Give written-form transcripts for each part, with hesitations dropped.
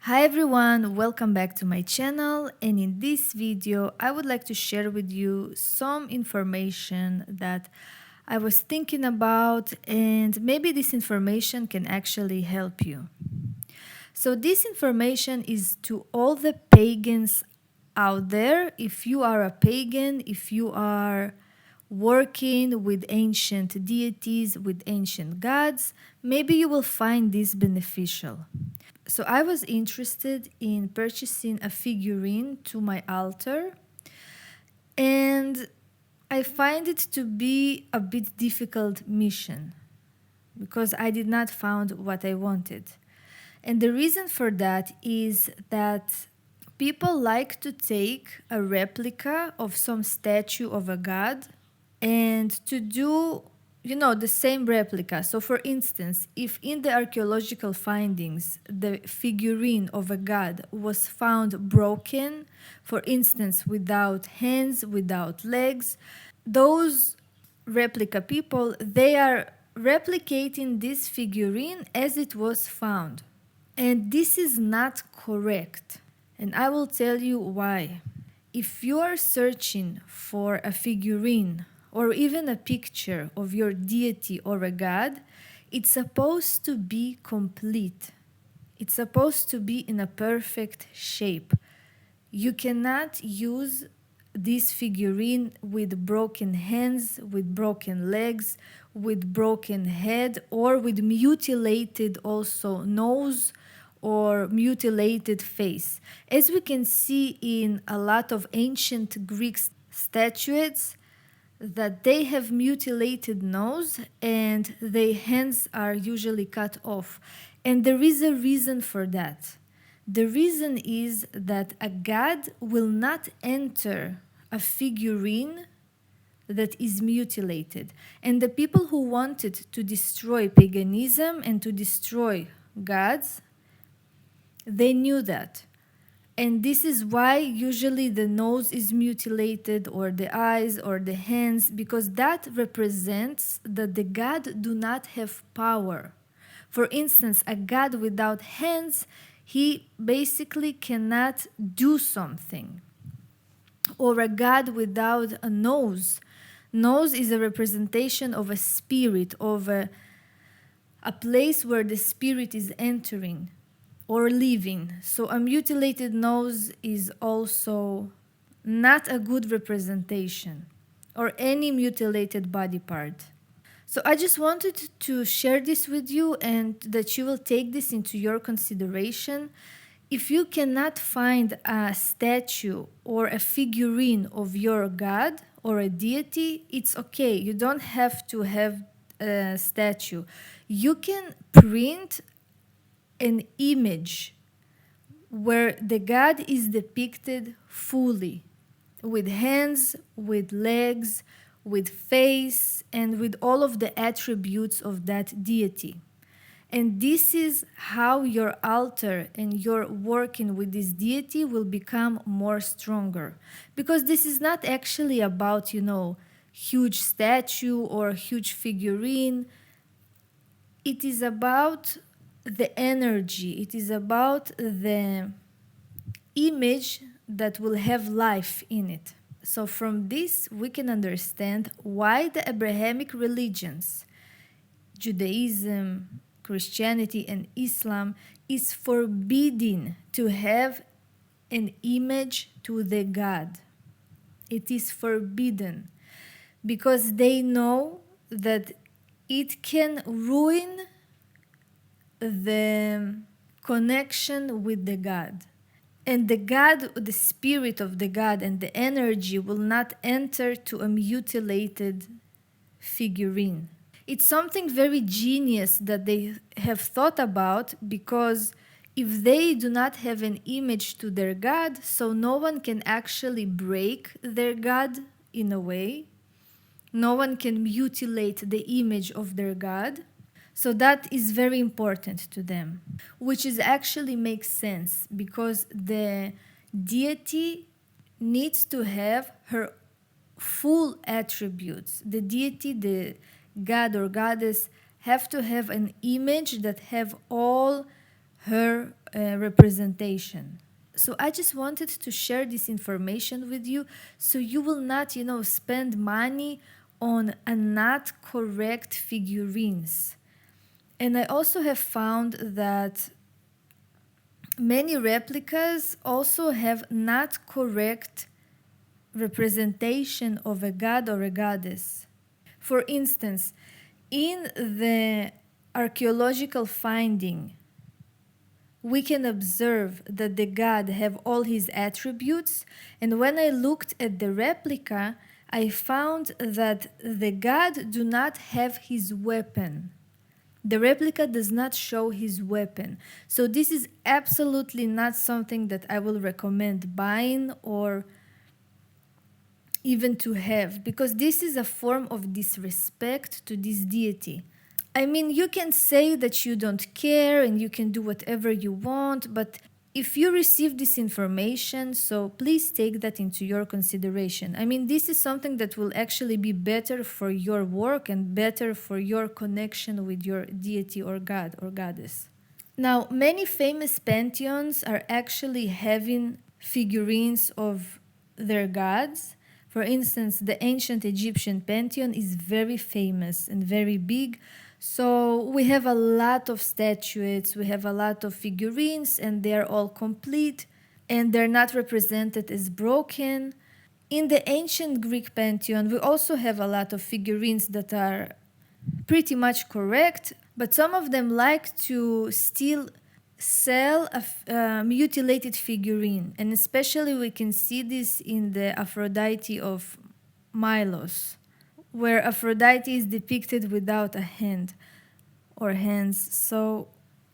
Hi everyone, welcome back to my channel, and in this video I would like to share with you some information that I was thinking about, and maybe this information can actually help you. So this information is to all the pagans out there. If you are a pagan, if you are working with ancient deities, with ancient gods, maybe you will find this beneficial. So I was interested in purchasing a figurine to my altar, and I find it to be a bit difficult mission because I did not find what I wanted. And the reason for that is that people like to take a replica of some statue of a god and to do the same replica. So for instance, if in the archaeological findings the figurine of a god was found broken, for instance without hands, without legs, those replica people, they are replicating this figurine as it was found, and this is not correct, and I will tell you why. If you are searching for a figurine or even a picture of your deity or a god, it's supposed to be complete. It's supposed to be in a perfect shape. You cannot use this figurine with broken hands, with broken legs, with broken head, or with mutilated also nose or mutilated face. As we can see in a lot of ancient Greek statuettes, that they have mutilated nose and their hands are usually cut off. And there is a reason for that. The reason is that a god will not enter a figurine that is mutilated. And the people who wanted to destroy paganism and to destroy gods, they knew that. And this is why usually the nose is mutilated, or the eyes, or the hands, because that represents that the god do not have power. For instance, a god without hands, he basically cannot do something. Or a god without a nose. Nose is a representation of a spirit, of a place where the spirit is entering or living. So a mutilated nose is also not a good representation, or any mutilated body part. So I just wanted to share this with you, and that you will take this into your consideration. If you cannot find a statue or a figurine of your god or a deity, it's okay. You don't have to have a statue. You can print an image where the god is depicted fully, with hands, with legs, with face, and with all of the attributes of that deity. And this is how your altar and your working with this deity will become more stronger. Because this is not actually about, huge statue or huge figurine. It is about the energy. It is about the image that will have life in it. So from this, we can understand why the Abrahamic religions, Judaism, Christianity, and Islam, is forbidding to have an image to the God. It is forbidden because they know that it can ruin the connection with the God. And the God, the spirit of the God and the energy will not enter to a mutilated figurine. It's something very genius that they have thought about, because if they do not have an image to their God, so no one can actually break their God in a way. No one can mutilate the image of their God. So that is very important to them, which is actually makes sense, because the deity needs to have her full attributes. The deity, the god or goddess, have to have an image that have all her representation. So I just wanted to share this information with you so you will not, spend money on a not correct figurines. And I also have found that many replicas also have not correct representation of a god or a goddess. For instance, in the archaeological finding, we can observe that the god have all his attributes, and when I looked at the replica, I found that the god do not have his weapon. The replica does not show his weapon. So this is absolutely not something that I will recommend buying or even to have, because this is a form of disrespect to this deity. I mean, you can say that you don't care and you can do whatever you want, but if you receive this information, so please take that into your consideration. I mean, this is something that will actually be better for your work and better for your connection with your deity or god or goddess. Now, many famous pantheons are actually having figurines of their gods. For instance, the ancient Egyptian pantheon is very famous and very big. So we have a lot of statuettes, we have a lot of figurines, and they're all complete and they're not represented as broken. In the ancient Greek pantheon, we also have a lot of figurines that are pretty much correct, but some of them like to still sell a mutilated figurine, and especially we can see this in the Aphrodite of Milos, where Aphrodite is depicted without a hand or hands. So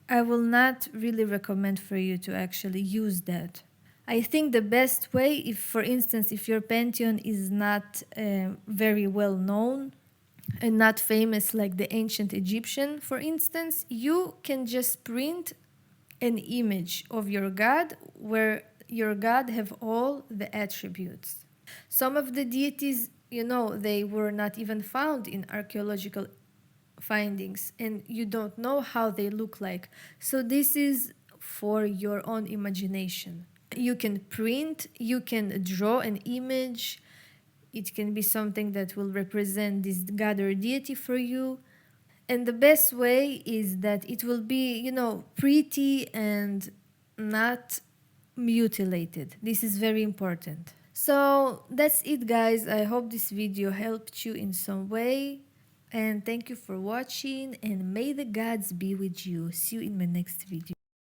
I will not really recommend for you to actually use that. I think the best way, if for instance, if your pantheon is not very well known and not famous like the ancient Egyptian, for instance, you can just print an image of your god where your god have all the attributes. Some of the deities, they were not even found in archaeological findings and you don't know how they look like. So this is for your own imagination. You can print, you can draw an image. It can be something that will represent this god or deity for you. And the best way is that it will be, pretty and not mutilated. This is very important. So that's it, guys. I hope this video helped you in some way. And thank you for watching, and may the gods be with you. See you in my next video.